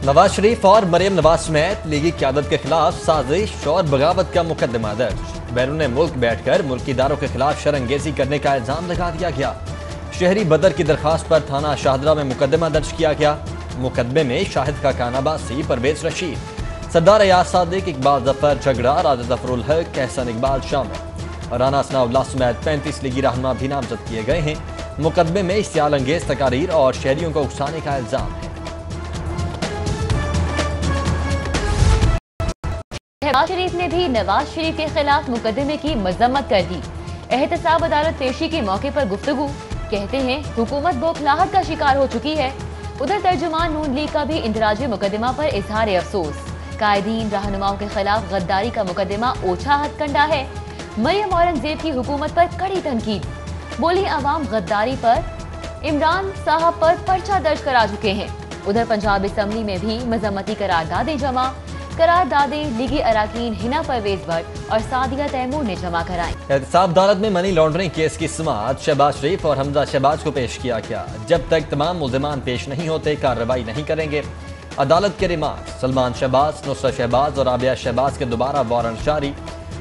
نواز شریف اور مریم نواز سمیت لیگی قیادت کے خلاف سازش اور بغاوت کا مقدمہ درج۔ بیرون ملک بیٹھ کر ملکی اداروں کے خلاف شرانگیزی کرنے کا الزام لگا دیا گیا۔ شہری بدر کی درخواست پر تھانہ شاہدرہ میں مقدمہ درج کیا گیا۔ مقدمے میں شاہد خاقان عباسی، پرویز رشید، سردار ایاز صادق، اقبال ظفر جھگڑا، راجہ ظفر الحق، احسن اقبال شامل۔ رانا ثناء اللہ سمیت 35 لیگی رہنما بھی نامزد کیے گئے ہیں۔ مقدمے میں اشتعال انگیز تقاریر اور شہریوں کو اکسانے کا الزام ہے۔ شہباز شریف نے بھی نواز شریف کے خلاف مقدمے کی مذمت کر دی۔ احتساب عدالت پیشی کے موقع پر گفتگو، کہتے ہیں حکومت بوکھلاہٹ کا شکار ہو چکی ہے۔ ادھر ترجمان نون لیگ کا بھی اندراجی مقدمہ پر اظہار افسوس۔ قائدین رہنماؤں کے خلاف غداری کا مقدمہ اوچھا ہتھ کنڈا ہے۔ مریم اورنگزیب کی حکومت پر کڑی تنقید، بولی عوام غداری پر عمران صاحب پر پرچہ درج کرا چکے ہیں۔ ادھر پنجاب اسمبلی میں بھی مذمتی قراردادیں جمع، قراردادیں لیگی اراکین ہنا پرویز بٹ اور سعدیہ تیمور نے جمع کرائیں۔ احتساب عدالت میں منی لانڈرنگ کیس کی سماعت شہباز شریف اور حمزہ شہباز کو پیش کیا گیا۔ جب تک تمام ملزمان پیش نہیں ہوتے کارروائی نہیں کریں گے۔ عدالت کے ریمارک، سلمان شہباز، نصرت شہباز اور رابعہ شہباز کے دوبارہ وارنٹ جاری۔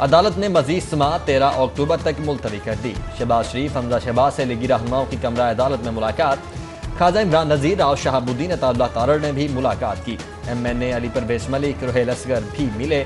عدالت نے مزید سماعت 13 اکتوبر تک ملتوی کر دی۔ شہباز شریف، حمزہ شہباز سے لیگی رہنماؤں کی کمرہ عدالت میں ملاقات۔ خواجہ عمران نذیر اور شہاب الدین عطا اللہ تارڑ نے بھی ملاقات کی۔ ایم این اے علی پرویز ملک، رحیل اصغر بھی ملے۔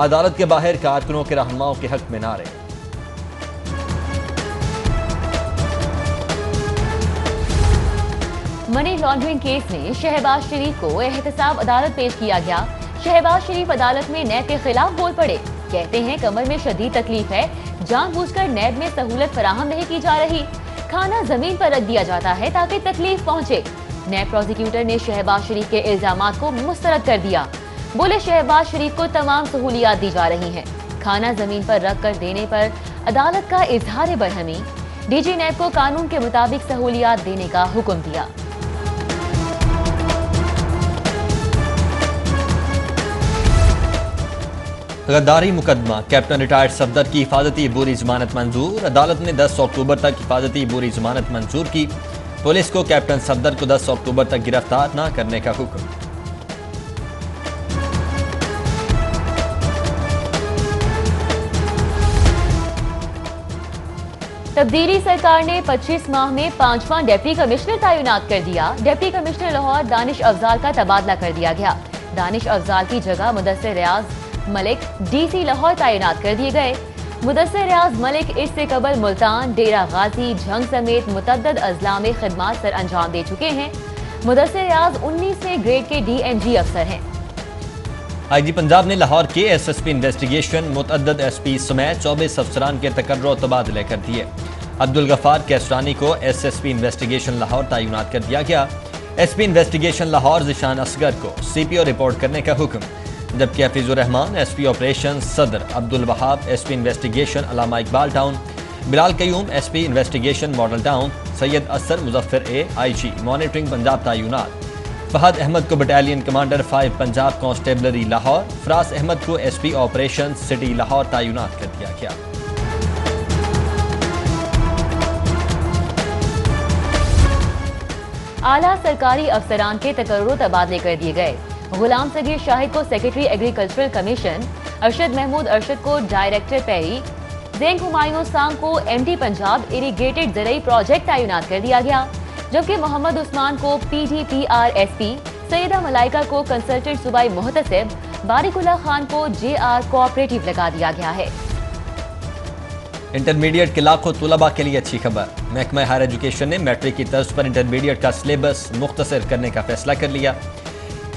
عدالت کے باہر کارکنوں کے رہنماؤں کے حق میں نعرے۔ منی لانڈرنگ کیس میں شہباز شریف کو احتساب عدالت پیش کیا گیا۔ شہباز شریف عدالت میں نیب کے خلاف بول پڑے، کہتے ہیں کمر میں شدید تکلیف ہے، جان بوجھ کر نیب میں سہولت فراہم نہیں کی جا رہی، کھانا زمین پر رکھ دیا جاتا ہے تاکہ تکلیف پہنچے۔ نیب پروزیکیوٹر نے شہباز شریف کے الزامات کو مسترد کر دیا، بولے شہباز شریف کو تمام سہولیات دی جا رہی ہیں، کھانا زمین پر رکھ کر دینے پر عدالت کا اظہار برہمی، ڈی جی نیب کو قانون کے مطابق سہولیات دینے کا حکم دیا۔ غداری مقدمہ، کیپٹن ریٹائرڈ صفدر کی حفاظتی عبوری ضمانت منظور۔ عدالت نے 10 اکتوبر تک حفاظتی عبوری ضمانت منظور کی۔ پولیس کو کیپٹن صفدر کو 10 اکتوبر تک گرفتار نہ کرنے کا حکم۔ تبدیلی سرکار نے 25 ماہ میں 5واں ڈپٹی کمشنر تعینات کر دیا۔ ڈپٹی کمشنر لاہور دانش افضال کا تبادلہ کر دیا گیا۔ دانش افضال کی جگہ مدثر ریاض ملک ڈی سی لاہور تعینات کر دیے گئے۔ مدثر ریاض ملک اس سے قبل ملتان، ڈیرہ غازی، جھنگ سمیت متعدد اضلاع میں خدمات سر انجام دے چکے ہیں۔ مدثر ریاض 19ویں گریڈ کے ڈی این جی افسر ہیں۔ آئی جی پنجاب نے لاہور کے ایس ایس پی انویسٹیگیشن متعدد ایس پی سمیت 24 افسران کے تقرر و تبادلے کر دیے۔ عبدالغفار کیسرانی کو S S P investigation Lahore تعینات کر دیا گیا۔ S P investigation Lahore Zeeshan Asghar کو سی پی او رپورٹ کرنے کا حکم، جبکہ Hafeez ur Rehman S P operation Saddar, Abdul Wahab S P investigation Allama Iqbal town, Bilal Qayyum S P investigation model town, Syed Asar Muzaffar A I G monitoring Punjab تعینات، فہد احمد کو battalion commander 5 Punjab constabulary Lahore, Faraz Ahmed کو S P operation city Lahore تعینات کر دیا گیا۔ اعلیٰ سرکاری افسران کے تقرر و تبادلے کر دیے گئے۔ غلام صغیر شاہد کو secretary agricultural commission, Arshad Mahmood Arshad کو ڈائریکٹر پیری، زین ہمایوں سانگ کو ایم ڈی پنجاب اریگیٹڈ زرعی پروجیکٹ تعینات کر دیا گیا، جبکہ محمد عثمان کو P D P R S P, Syeda Malaika کو کنسلٹنٹ صوبائی محتسب، بارک اللہ خان کو جے آر کوآپریٹو لگا دیا گیا ہے۔ انٹرمیڈیٹ کے لاکھوں طلباء کے لیے اچھی خبر، محکمہ ہائر ایجوکیشن نے میٹرک کی طرز پر انٹرمیڈیٹ کا سلیبس مختصر کرنے کا فیصلہ کر لیا۔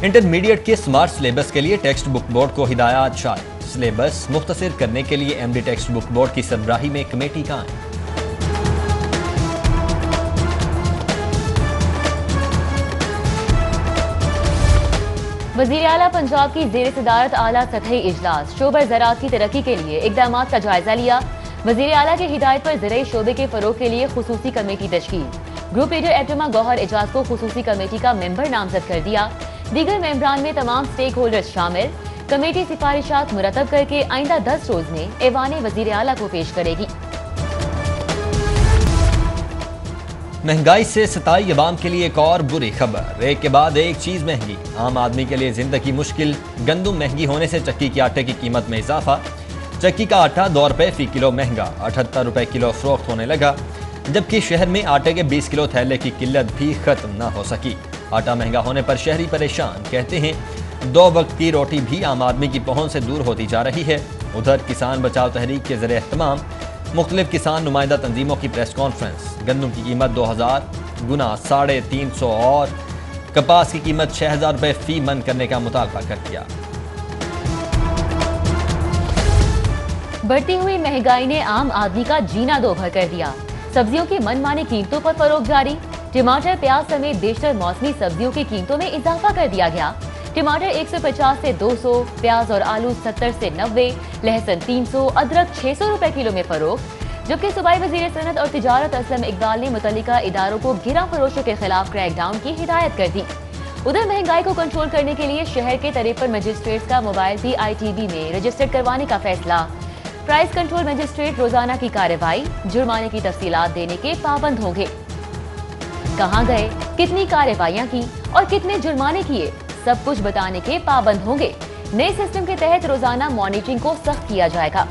انٹرمیڈیٹ کے سمارٹ سلیبس کے لیے ٹیکسٹ بک بورڈ کو ہدایات جاری۔ سلیبس مختصر کرنے کے لیے M D textbook board کی سربراہی میں کمیٹی قائم۔ وزیر اعلیٰ پنجاب کی زیر صدارت اعلیٰ سطحی اجلاس، شعبہ زراعت کی ترقی کے لیے اقدامات کا جائزہ لیا۔ وزیر اعلیٰ کی ہدایت پر زرعی شعبے کے فروغ کے لیے خصوصی کمیٹی تشکیل، گروپ لیڈر ایٹما گوہر اعجاز کو خصوصی کمیٹی کا ممبر نامزد کر دیا۔ دیگر ممبران میں تمام سٹیک ہولڈرز شامل۔ کمیٹی سفارشات مرتب کر کے آئندہ 10 روز میں ایوان وزیر اعلیٰ کو پیش کرے گی۔ महंगाई से सताई अवाम के लिए एक और बुरी खबर। एक के बाद एक चीज महंगी। आम आदमी के लिए जिंदगी मुश्किल। गंदम महंगी होने से चक्की के आटे की कीमत में इजाफा। चक्की का आटा 2 रुपए फी किलो महंगा, 78 रुपए किलो फरोख्त होने लगा। जबकि शहर में आटे के 20 किलो थैले की किल्लत भी खत्म न हो सकी। आटा महंगा होने पर शहरी परेशान। कहते हैं 2 वक्त की रोटी भी आम आदमी की पहुंच से दूर होती जा रही है। उधर किसान बचाओ तहरीक के ज़रिए एहतमाम मुख्तलिफ किसान नुमाइंदा तंजीमों की प्रेस कॉन्फ्रेंस। गंदम की कीमत 2000 गुना 350 और कपास की कीमत 6000 रुपए फी मन करने का मुतालबा कर दिया। बढ़ती हुई महंगाई ने आम आदमी का जीना दोभर कर दिया। सब्जियों की मनमानी कीमतों पर फरोख्त जारी। टमाटर, प्याज समेत बेशतर मौसमी सब्जियों की कीमतों में इजाफा कर दिया गया। टमाटर 150 से 200, प्याज और आलू 70 से 90, लहसुन 300, अदरक 600 रुपए किलो में फरोख्त। जबकि सूबाई वजीर सनत और तिजारत असलम इकबाल ने मुतल्लिका इदारों को गिरा फरोशों के खिलाफ क्रैकडाउन की हिदायत कर दी। उधर महंगाई को कंट्रोल करने के लिए शहर के 53 मजिस्ट्रेट्स का मोबाइल PITB में रजिस्टर्ड करवाने का फैसला। प्राइस कंट्रोल मजिस्ट्रेट रोजाना की कार्रवाई, जुर्माने की तफसीलात देने के पाबंद होंगे। कहां गए, कितनी कार्रवाइयां की और कितने जुर्माने किए, सब कुछ बताने के पाबंद होंगे। नए सिस्टम के तहत रोजाना मॉनिटरिंग को सख्त किया जाएगा।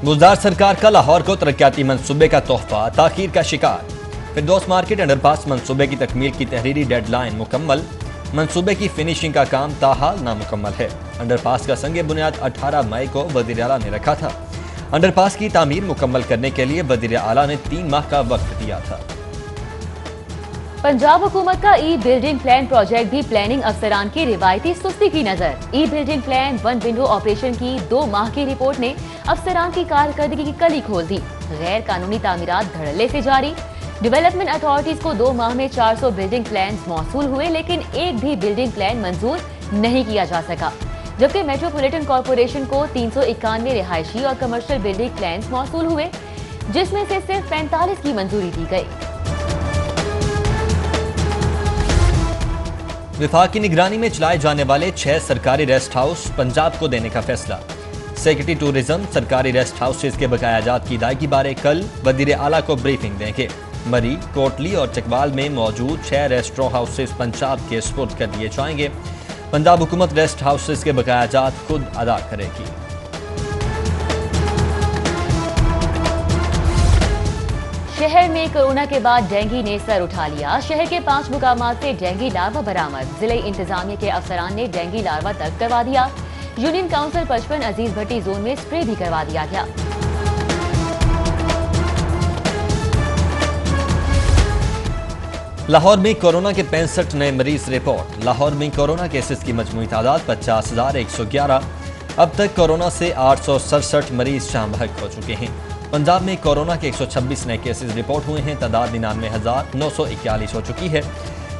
गुलजार सरकार का लाहौर को तरक्याती मंसूबे का तोहफा ताखीर का शिकार। फिरदौस मार्केट अंडरपास मंसूबे की तकमील की तहरीरी डेडलाइन मुकम्मल। मंसूबे की फिनिशिंग का काम ताहाल नामुकम्मल है। अंडरपास का संगे बुनियाद 18 मई को वजीर आला ने रखा था। अंडरपास की तामीर मुकम्मल करने के लिए वजीर आला ने 3 माह का वक्त दिया था। पंजाब हुकूमत का ई-बिल्डिंग प्लान प्रोजेक्ट भी प्लानिंग अफसरान की रिवायती सुस्ती की नजर। ई-बिल्डिंग प्लान 1 विंडो ऑपरेशन की 2 माह की रिपोर्ट ने अफसरान की कारकर्दगी की कली खोल दी। गैर कानूनी तामीरात धड़ल्ले से जारी। डेवलपमेंट अथॉरिटीज को 2 माह में 400 बिल्डिंग प्लान मौसूल हुए, लेकिन एक भी बिल्डिंग प्लान मंजूर नहीं किया जा सका। जबकि मेट्रोपॉलिटन कॉरपोरेशन को 391 रिहायशी और कमर्शियल बिल्डिंग प्लान मौसूल हुए, जिसमें से सिर्फ 45 की मंजूरी दी गई। विफाक की निगरानी में चलाए जाने वाले 6 सरकारी रेस्ट हाउस पंजाब को देने का फैसला। सेक्रेटरी टूरिज्म सरकारी रेस्ट हाउसेज के बकायाजात की अदायगी बारे कल वजीर आला को ब्रीफिंग देंगे। मरी, कोटली और चकवाल में मौजूद 6 रेस्टोरेंट हाउसेज पंजाब के सुपुर्द कर दिए जाएंगे। पंजाब हुकूमत रेस्ट हाउसेज के बकायाजात खुद अदा करेगी। शहर में कोरोना के बाद डेंगू ने सर उठा लिया। शहर के 5 मुकामात से डेंगू लार्वा बरामद। जिले इंतजामिया के अफसरान ने डेंगू लार्वा तलब करवा दिया। यूनियन काउंसिल 55 अजीज भट्टी जोन में स्प्रे भी करवा दिया गया। लाहौर में कोरोना के 65 नए मरीज रिपोर्ट। लाहौर में कोरोना केसेस की मजमूई तादाद 50,111। अब तक कोरोना से 867 मरीज शाम बहक हो चुके हैं। पंजाब में कोरोना के 126 नए केसेस रिपोर्ट हुए हैं। तादाद 99,941 हो चुकी है।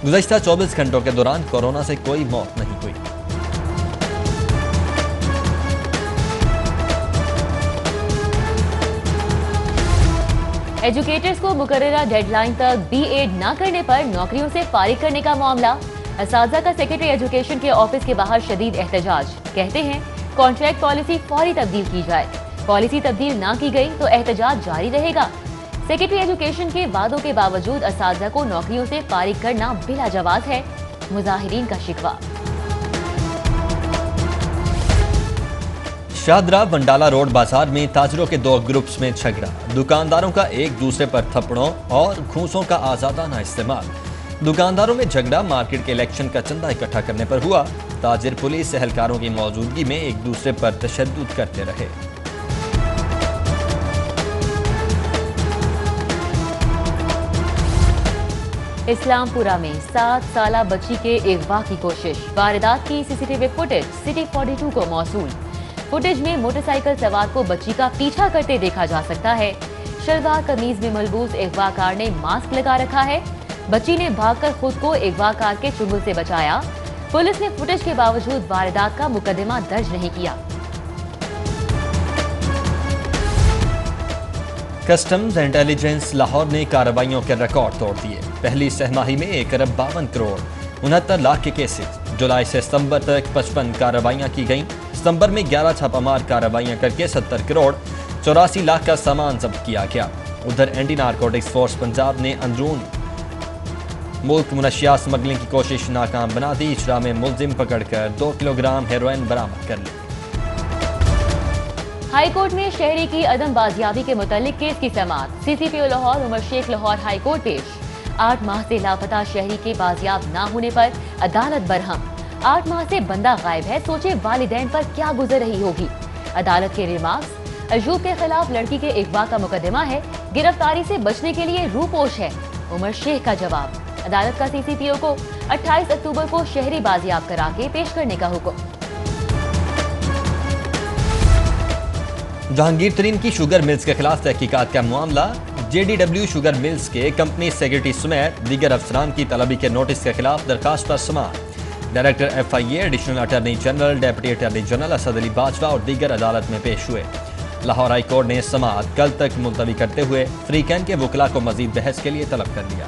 गुज़श्ता 24 घंटों के दौरान कोरोना से कोई मौत नहीं हुई। एजुकेटर्स को मुकर्ररा डेडलाइन तक B.Ed न करने पर नौकरियों से फारिग करने का मामला। असातिज़ा का सेक्रेटरी एजुकेशन के ऑफिस के बाहर शदीद एहतजाज। कहते हैं कॉन्ट्रैक्ट पॉलिसी फौरी तब्दील की जाए। पॉलिसी तब्दील ना की गई तो एहतजाज जारी रहेगा। सेक्रेटरी एजुकेशन के वादों के बावजूद असातिज़ा को नौकरियों से फारिग करना बिला जवाज है, मुजाहिरीन का शिकवा। शाहदरा वंडाला रोड बाजार में ताजरों के 2 ग्रुप्स में झगड़ा। दुकानदारों का एक दूसरे पर थप्पड़ों और घूंसों का आजादाना इस्तेमाल। दुकानदारों में झगड़ा मार्केट के इलेक्शन का चंदा इकट्ठा करने पर हुआ। ताजिर पुलिस एहलकारों की मौजूदगी में एक दूसरे पर तशद्दुद करते रहे। इस्लामपुरा में 7 साला बच्ची के अगवा की कोशिश। वारदात की CCTV फुटेज सिटी 42 को मौसूल। फुटेज में मोटरसाइकिल सवार को बच्ची का पीछा करते देखा जा सकता है। शलवार कमीज में मलबूस अगवाकार ने मास्क लगा रखा है। बच्ची ने भागकर खुद को अगवाकार के चुंगल से बचाया। पुलिस ने फुटेज के बावजूद वारदात का मुकदमा दर्ज नहीं किया। कस्टम्स इंटेलिजेंस लाहौर ने कार्रवाइयों के रिकॉर्ड तोड़ दिए। पहली सहमाही में 1 अरब 52 करोड़ 69 लाख के केसेस। जुलाई से सितंबर तक 55 कार्रवाइयां की गईं। सितंबर में 11 छापामार कार्रवाइयां करके 70 करोड़ 84 लाख का सामान जब्त किया गया। उधर एंटी नारकोटिक्स फोर्स पंजाब ने अंदरून मुल्क मुनशियात स्मगलिंग की कोशिश नाकाम बना दी। इजरा में मुलजिम पकड़कर 2 किलोग्राम हेरोइन बरामद कर ली। हाई कोर्ट में शहरी की अदम बाजियाबी के मुतालिक केस की समाअत। CCPO Lahore Umar Sheikh Lahore high court पेश। 8 माह से लापता शहरी के बाजियाब ना होने पर अदालत बरहम। 8 माह से बंदा गायब है, सोचे वालिदैन पर क्या गुजर रही होगी। अदालत के रिमार्क्स। अयूब के खिलाफ लड़की के अगवा का मुकदमा है, गिरफ्तारी से बचने के लिए रूपोश है। उमर शेख का जवाब। अदालत का सीसीपीओ को 28 अक्टूबर को शहरी बाजियाब करा के पेश करने का हुक्म। जहांगीर तरीन की शुगर मिल्स के खिलाफ तहकीकात का मामला। JDW शुगर मिल्स के कंपनी सेक्रेटरी समेत दीगर अफसरान की तलबी के नोटिस के खिलाफ दरखास्त पर समाअत। Director FIA, additional attorney general, deputy attorney general Asad Ali Bajwa और दीगर अदालत में पेश हुए। लाहौर हाई कोर्ट ने समाअत कल तक मुलतवी करते हुए फ्री कैन के वकला को मजीद बहस के लिए तलब कर लिया।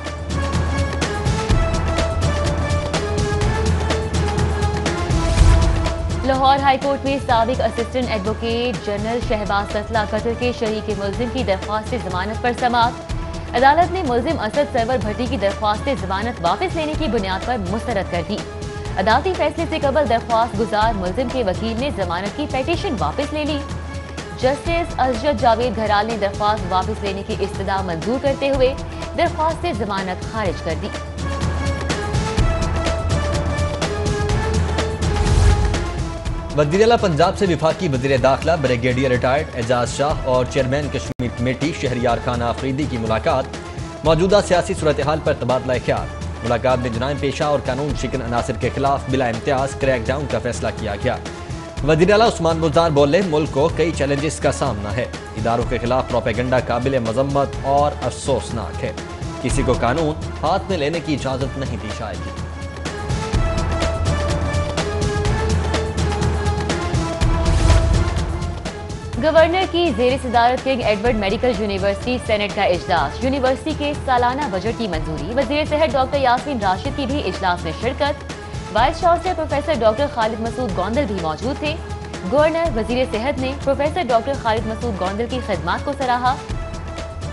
लाहौर हाई कोर्ट में साबिक assistant advocate general Shahbaz Shitala कत्ल के शरीक मुलजिम की दरख्वास्त जमानत पर समाअत। अदालत ने मुलजिम असद सरवर भट्टी की दरख्वास्त जमानत वापस लेने की बुनियाद पर मुस्तरद कर दी। अदालती फैसले से कबल दरख्वास्त गुजार मुलजिम के वकील ने जमानत की पेटिशन वापस ले ली। जस्टिस अजजद जावेद घराल ने दरख्वास्त वापस लेने की इस्तदा मंजूर करते हुए दरख्वास्त से जमानत खारिज कर दी। वज़ीर-ए-आला पंजाब से विफाकी वज़ीर दाखिला ब्रिगेडियर रिटायर्ड एजाज शाह और चेयरमैन कश्मीर कमेटी शहरियार खान आफरीदी की मुलाकात। मौजूदा सियासी सूरत हाल पर तबादला ख्याल। मुलाकात में जराइम पेशा और कानून शिकन अनासर के खिलाफ बिला इम्तियाज क्रैक डाउन का फैसला किया गया। वज़ीर-ए-आला उस्मान बुज़दार बोले, मुल्क को कई चैलेंजेस का सामना है। इदारों के खिलाफ प्रोपेगेंडा काबिल मजम्मत और अफसोसनाक है। किसी को कानून हाथ में लेने की इजाजत नहीं दी जाएगी। गवर्नर की जेर सदारत king Edward medical university senate का इजलास। यूनिवर्सिटी के सालाना बजट की मंजूरी। वजीर सेहत डॉक्टर यास्मीन राशिद की भी इजलास में शिरकत। Vice chancellor professor doctor Khalid Masood Gondal भी मौजूद थे। गवर्नर वजीर सेहत ने प्रोफेसर डॉक्टर खालिद मसूद गोंदल की खिदमत को सराहा।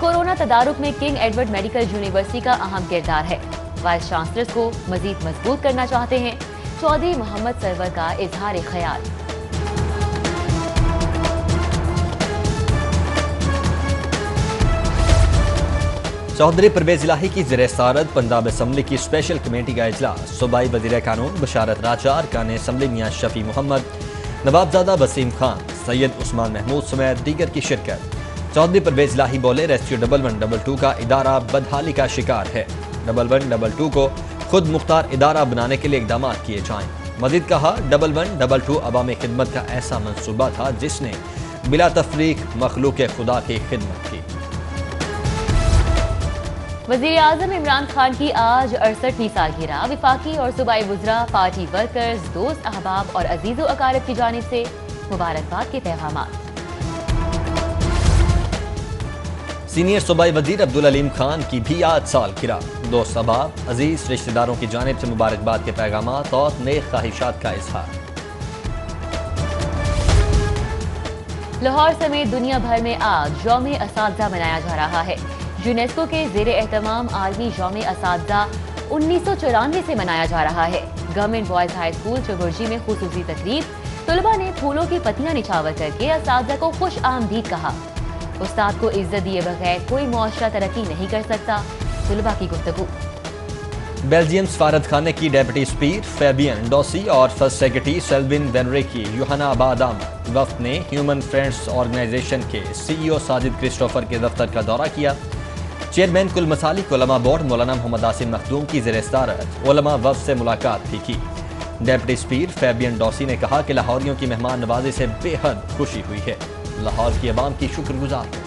कोरोना तदारुक में किंग एडवर्ड मेडिकल यूनिवर्सिटी का अहम किरदार है। वाइस चांसलर्स को मजीद मजबूत करना चाहते हैं। चौधरी मोहम्मद सरवर का इजहार ख्याल। चौधरी परवेज इलाही की ज़ेर सदारत पंजाब असम्बली की स्पेशल कमेटी का इजलास। सूबाई वज़ीर कानून बशारत राजा, अरकान असम्बली मियां शफी मोहम्मद, नवाबजादा वसीम खान, सैयद उस्मान महमूद समेत दीगर की शिरकत। चौधरी परवेज इलाही बोले, रेस्क्यू 1122 का इदारा बदहाली का शिकार है। 1122 को खुद मुख्तार इदारा बनाने के लिए इकदाम किए जाएं। मजीद कहा, 1122 अवामी खिदमत का ऐसा मंसूबा था जिसने बिला तफरीक मखलूक खुदा की खिदमत की। वज़ीर आज़म इमरान खान की आज 68वीं सालगिरह। विफाकी और सूबाई वुज़रा, पार्टी वर्कर्स, दोस्त अहबाब और अजीज़ो अकारिब की जानिब से मुबारकबाद के पैगामात। सीनियर सूबाई वज़ीर अब्दुल अलीम खान की भी आज सालगिरह। दोस्त अहबाब, अजीज रिश्तेदारों की जानिब से मुबारकबाद के पैगामात और नेक ख्वाहिशात का इजहार। लाहौर समेत दुनिया भर में आज यौम असातिज़ा मनाया जा रहा है। यूनेस्को के ज़ेर एहतमाम आलमी यौम असातिज़ा 1994 से मनाया जा रहा है। Government boys high school Chauburji में खुसूसी तकरीब। तलबा ने फूलों की पत्तियां निछावर करके असातिज़ा को खुश आमदीद कहा। उस्ताद को इज्जत दिए बगैर कोई मुआशरा तरक्की नहीं कर सकता। तलबा की गुफ्तगू। बेल्जियम सफारत खाने की डेप्यूटी स्पीकर फैबियन डॉसी और फर्स्ट सेक्रेटरी सेल्विन वेनरे की यूहानाबाद आमद। वफ्द ने ह्यूमन फ्रेंड्स ऑर्गेनाइजेशन के CEO साजिद क्रिस्टोफर के दफ्तर का दौरा किया। चेयरमैन कुल मसालिक उलमा बोर्ड मौलाना मोहम्मद आसिम मखदूम की ज़ेर सदारत उलमा वफ्द से मुलाकात भी की। डेप्यूटी स्पीकर फैबियन डॉसी ने कहा कि लाहौरियों की मेहमान नवाजी से बेहद खुशी हुई है। लाहौर की आवाम की शुक्रगुजार है।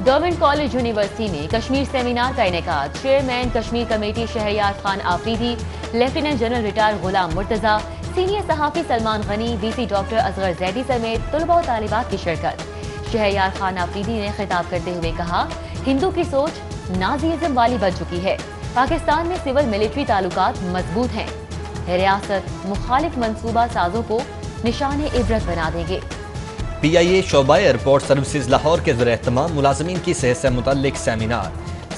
गवर्नमेंट कॉलेज यूनिवर्सिटी में कश्मीर सेमिनार का इनेकाद। Chairman Kashmir committee Shehryar Khan Afridi, lieutenant general retired Ghulam Murtaza, senior सहाफ़ी सलमान गनी, VC डॉक्टर असगर जैदी समेत तलबा और तालिबात की शिरकत। शहरियार खान आफरीदी ने खिताब करते हुए कहा, हिंदू की सोच नाजीज़म वाली बन चुकी है। पाकिस्तान में सिविल मिलिट्री ताल्लुकात मजबूत हैं। रियासत मुखालिफ मंसूबा साजों को निशान इबरत बना देंगे। PIA शोबा एयरपोर्ट सर्विसेज लाहौर के ज़रिए तमाम मुलाजमीन की सेहत से मुतल्लिक सेमिनार।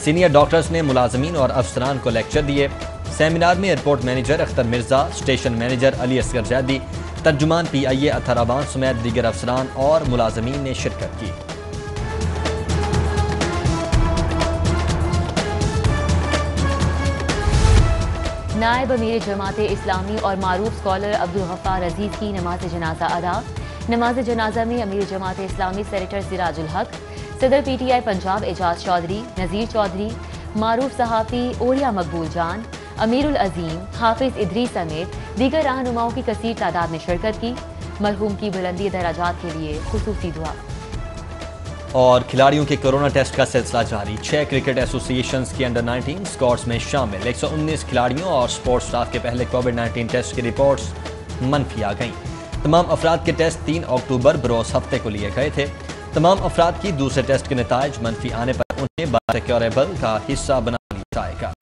सीनियर डॉक्टर्स ने मुलाजमीन और अफसरान को लेक्चर दिए। सेमिनार में airport manager Akhtar Mirza, station manager Ali Asghar Zaidi, तर्जुमान PIA अतहर अबान समेत दीगर अफसरान और मुलाजमीन ने शिरकत की। नायब अमीर जमात इस्लामी और मारूफ स्कॉलर अब्दुल गफ्फार अजीज की नमाज जनाजा अदा। नमाज जनाजा में अमीर जमात इस्लामी सेनेटर सिराजुल हक, सदर PTI पंजाब एजाज चौधरी, नज़ीर चौधरी, मारूफ सहाफ़ी ओलिया मकबूल जान, अमीरुल अजीम, हाफिज इदरी समेत दीगर रहनुमाओं की कसीर तादाद ने शिरकत की। मरहूम की बुलंदी दराजात के लिए खुसूसी दुआ। और खिलाड़ियों के कोरोना टेस्ट का सिलसिला जारी। 6 क्रिकेट एसोसिएशंस की अंडर 19 स्क्वाड्स में शामिल 119 खिलाड़ियों और स्पोर्ट्स स्टाफ के पहले कोविड-19 टेस्ट की रिपोर्ट्स मनफी आ गईं। तमाम अफराद के टेस्ट 3 अक्टूबर बरोज़ हफ्ते को लिए गए थे। तमाम अफराद की दूसरे टेस्ट के नताइज मनफी आने पर उन्हें बायोसिक्योरेबल का हिस्सा बना लिया जाएगा।